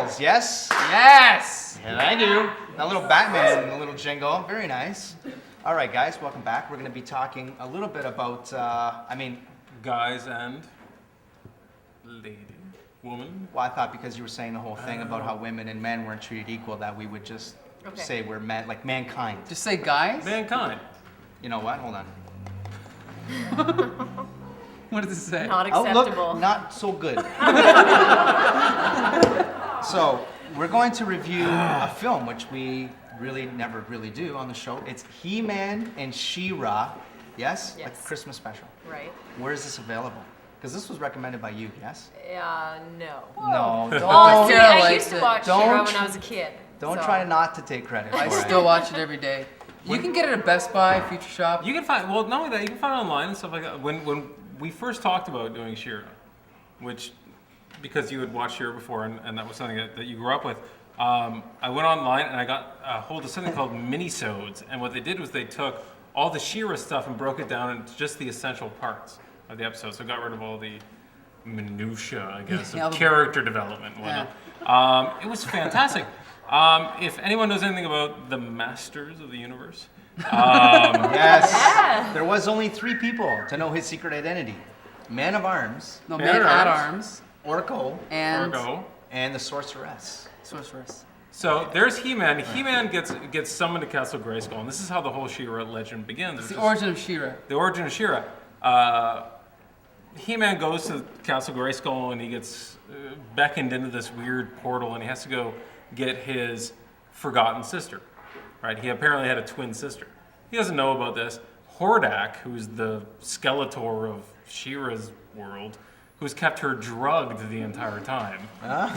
jingles, yes? Yes! Yeah, I do. That little Batman, little jingle. Very nice. All right, guys, welcome back. We're going to be talking a little bit about, guys and lady, woman. Well, I thought because you were saying the whole thing about how women and men weren't treated equal, that we would just say we're men, like mankind. Just say guys? Mankind. You know what? Hold on. What does it say? Not acceptable. Outlook, not so good. So, we're going to review a film which we really never really do on the show. It's He-Man and She-Ra. Yes? Yes. Like a Christmas special. Right. Where is this available? Because this was recommended by you, yes? No. No, don't. Oh, see, I like used to it. watch Don't She-Ra when tr- I was a kid. Don't so. try not to take credit for I it. still watch it every day. You can get it at Best Buy, Future Shop. You can find, well, not only that, you can find it online and stuff like that. When we first talked about doing She-Ra, which, because you had watched She-Ra before and that was something that you grew up with, I went online and I got a hold of something called minisodes. And what they did was they took all the She-Ra stuff and broke it down into just the essential parts of the episode. So got rid of all the minutia, I guess, of character development and whatnot. It was fantastic. If anyone knows anything about the Masters of the Universe, Yes. Yeah. There was only 3 people to know his secret identity. Man of Arms, No, Man Man at at Arms. Arms. Orko, And Ergo. and the Sorceress. Sorceress. So there's He-Man. He-Man gets summoned to Castle Grayskull, and this is how the whole She-Ra legend begins. It's the origin of She-Ra. The origin of She-Ra. He-Man goes to Castle Grayskull, and he gets beckoned into this weird portal, and he has to go get his forgotten sister. Right? He apparently had a twin sister. He doesn't know about this. Hordak, who's the Skeletor of She-Ra's world, who's kept her drugged the entire time,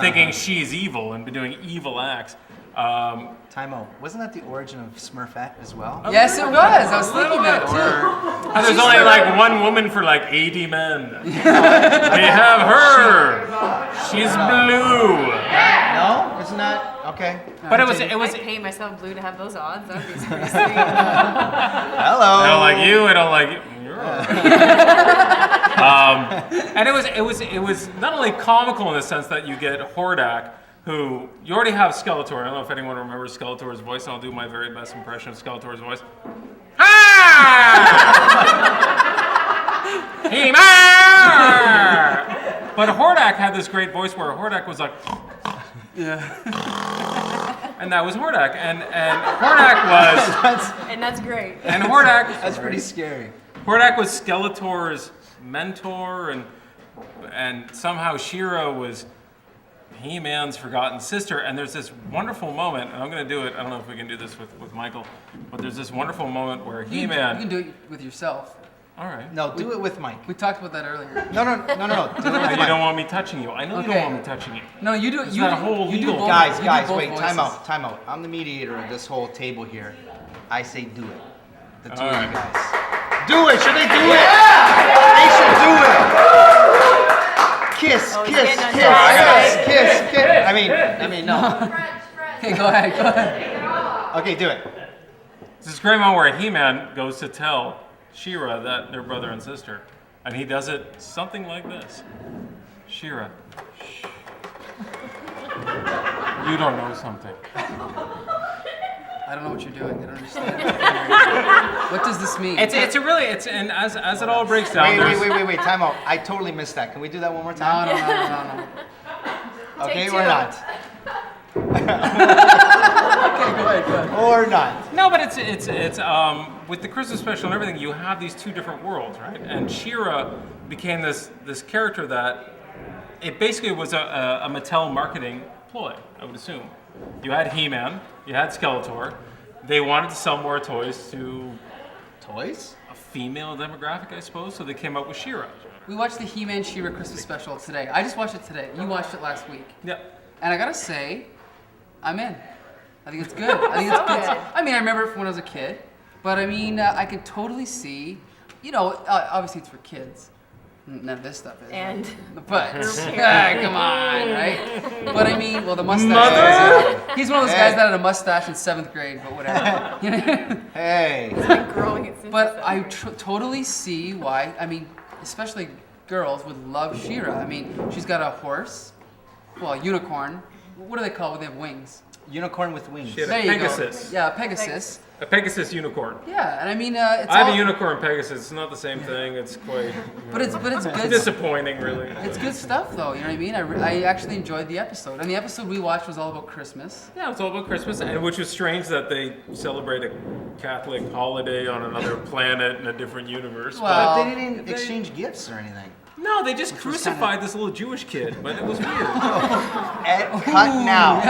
thinking she's evil and been doing evil acts. Time-out. Wasn't that the origin of Smurfette as well? Yes, it was. I was thinking that too. And there's only like one woman for like 80 men. We have her. She's blue. No? Isn't that? Okay. But it I'd was. pay myself blue to have those odds. That would be pretty sweet. Hello. I don't like you. I don't like you. And it was not only comical in the sense that you get Hordak, who you already have Skeletor. I don't know if anyone remembers Skeletor's voice. I'll do my very best impression of Skeletor's voice. He-Man! But Hordak had this great voice where Hordak was like, and that was Hordak, and Hordak was, And that's great. and Hordak. That's pretty scary. Hordak was Skeletor's mentor, and somehow She-Ra was He-Man's forgotten sister. And there's this wonderful moment, and I'm going to do it. I don't know if we can do this with Michael, but there's this wonderful moment where You He-Man. can do it with yourself. All right. No, do it with Mike. We talked about that earlier. No. Do it with You Mike. don't want me touching you. I know you Okay. don't want me touching you. No, you do. It's You that do, whole you do legal- both. Guys, you do guys, both wait. voices. Time out. I'm the mediator of this whole table here. I say do it. The two All of you right. guys. Do it. Should they do it? They should do it. Kiss, Oh, he's kiss, getting kiss, under- kiss. I mean, no. Okay, go ahead. Go ahead. Okay, do it. It's this great moment where He-Man goes to tell She-Ra that they're brother and sister, and he does it something like this. She-Ra, shh. You don't know something. I don't know what you're doing. I don't understand. What does this mean? And as it all breaks down, Wait. Time out. I totally missed that. Can we do that one more No, time? no. Okay, Take or two. not. Okay, go ahead. Or not. No, but it's with the Christmas special and everything, you have these 2 different worlds, right? And She-Ra became this character that it basically was a Mattel marketing ploy, I would assume. You had He-Man, you had Skeletor. They wanted to sell more toys to Toys? a female demographic, I suppose, so they came up with She-Ra. We watched the He-Man She-Ra Christmas special today. I just watched it today. You watched it last week. Yep. And I gotta say, I'm in. I think it's good. I think it's good. I mean, I remember it from when I was a kid, but I mean, I can totally see, obviously it's for kids. None of this stuff is. And But, come on, right? But I mean, well, the mustache. Mother? He's one of those guys that had a mustache in 7th grade, but whatever. Hey. it's been growing it since. But I totally see why, I mean, especially girls would love She-Ra. I mean, she's got a horse, well, a unicorn, what do they call it when they have wings? Unicorn with wings. She had a There you Pegasus. go. Yeah, Pegasus. A Pegasus unicorn. Yeah, and I mean, it's I have all, a unicorn Pegasus. It's not the same thing. It's quite but it's good. disappointing, really. It's good stuff, though. You know what I mean? I actually enjoyed the episode, and the episode we watched was all about Christmas. Yeah, it's all about Christmas, and which was strange that they celebrate a Catholic holiday on another planet in a different universe. Well, But they didn't exchange gifts or anything. No, they just was crucified this little Jewish kid, but it was weird. Cut now.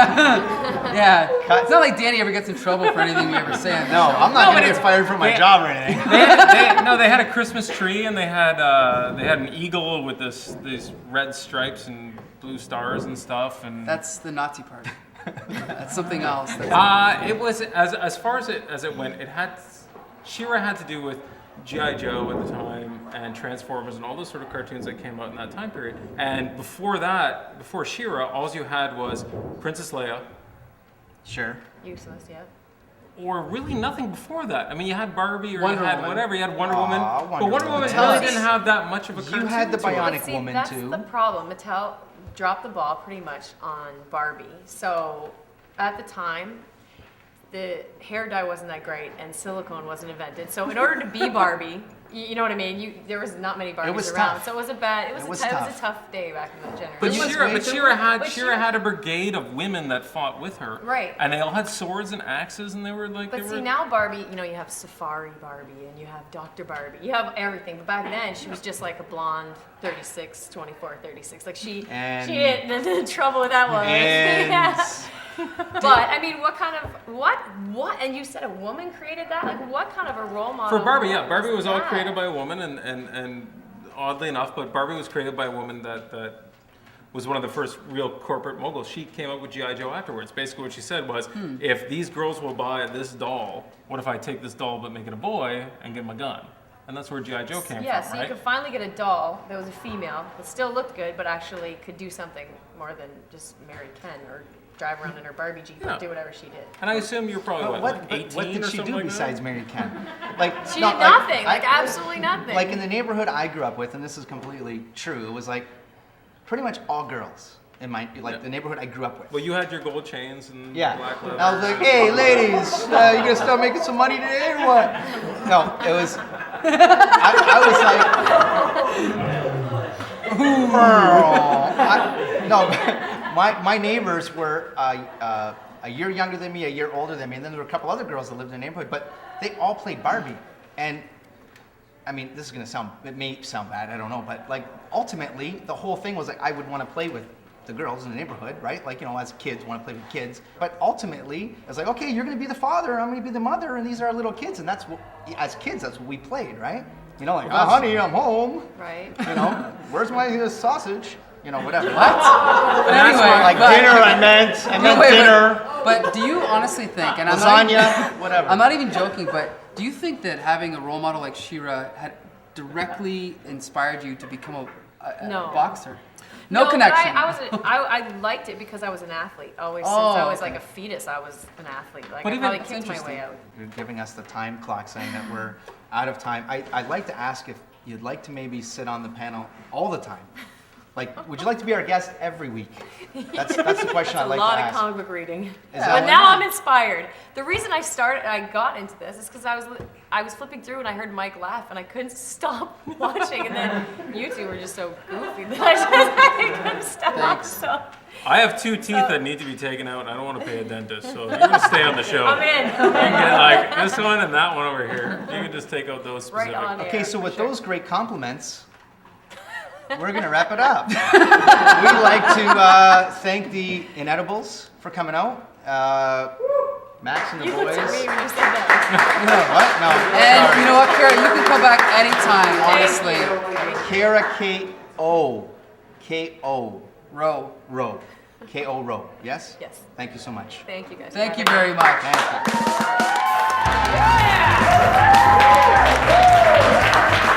Yeah. Cut. It's not like Danny ever gets in trouble for anything we ever say on the No, show. I'm not No, gonna but get fired from my they- job or anything. they had a Christmas tree, and they had an eagle with these red stripes and blue stars and stuff. And That's the Nazi party. That's something else. That's it was as far as it went. She-Ra had to do with G.I. Joe at the time and Transformers and all those sort of cartoons that came out in that time period. And before that, before She-Ra, all you had was Princess Leia, Sure. Useless, yeah. or really nothing before that. I mean, you had Barbie, or Wonder you had Woman. whatever. You had Wonder Aw, Woman, Wonder but Wonder Woman. Woman Tell really us. didn't have that much of a cartoon. You had the to it. Bionic But see, Woman that's too. the problem. Mattel dropped the ball pretty much on Barbie. So at the time, the hair dye wasn't that great and silicone wasn't invented. So in order to be Barbie, you know what I mean? There was not many Barbies was around. tough. So it was a tough day back in the generation. But It was She-Ra, way but too She-Ra had But She-Ra She-Ra- had a brigade of women that fought with her, Right. And they all had swords and axes, and they were like. But they see, were, now Barbie, you have Safari Barbie and you have Dr. Barbie. You have everything. But back then, she was just like a blonde 36, 24, 36. Like she And- hit the trouble with that one. And Yeah. But I mean, what? And you said a woman created that? Like, what kind of a role model? For Barbie, yeah, Barbie was all that? created by a woman, and oddly enough, but Barbie was created by a woman that was one of the first real corporate moguls. She came up with G.I. Joe afterwards. Basically, what she said was, if these girls will buy this doll, what if I take this doll but make it a boy and give him a gun? And that's where G.I. Joe came Yeah, from, so right? you could finally get a doll that was a female that still looked good, but actually could do something more than just marry Ken or drive around in her Barbie Jeep Yeah. and do whatever she did. And I assume you're probably But like 18 what did or she something do like besides that? marry Ken? Like She no, did nothing, like I- absolutely nothing. Like in the neighborhood I grew up with, and this is completely true. It was like pretty much all girls in my Yeah. the neighborhood I grew up with. Well, you had your gold chains and Yeah. black leather. I was like, hey, ladies, you gonna start making some money today or what? No, it was. My neighbors were a year younger than me, a year older than me, and then there were a couple other girls that lived in the neighborhood, but they all played Barbie. And I mean, this is gonna it may sound bad, I don't know, but like ultimately, the whole thing was like I would want to play with the girls in the neighborhood, right? Like, as kids, want to play with kids. But ultimately, it's like, okay, you're going to be the father, I'm going to be the mother, and these are our little kids. And that's what, as kids, that's what we played, right? Like, oh, honey, I'm home. Right. Where's my sausage? Whatever. But anyway, Like but- dinner, I meant Wait, dinner. But do you honestly think, and Lasagna, whatever. I'm not even joking, but do you think that having a role model like She-Ra had directly inspired you to become a No. boxer? No but connection. I liked it because I was an athlete. Always since I was like a fetus, I was an athlete. Like But I even- probably That's kicked my interesting. way out. You're giving us the time clock saying that we're out of time. I'd like to ask if you'd like to maybe sit on the panel all the time. Like, would you like to be our guest every week? That's the question I'd A like lot to of ask. comic book reading. that But why now not? I'm inspired. The reason I got into this is because I was flipping through and I heard Mike laugh and I couldn't stop watching. And then you two were just so goofy that I couldn't stop. Thanks. So I have 2 teeth that need to be taken out. I don't want to pay a dentist, so you're gonna stay on the show. I'm in. You can get like this one and that one over here. You can just take out those specific. Right on. Okay, Yeah, so for with sure. those great compliments, we're going to wrap it up. We'd like to thank the Inedibles for coming out. Max and the You boys. looked at me when you said that. What? No. And sorry. you know what, Kara, you can come back anytime, honestly. Thank you. Kara K-O. K-O. Row. Row. K-O Row. Yes? Yes. Thank you so much. Thank you guys. Thank for you having me. very much. Thank you.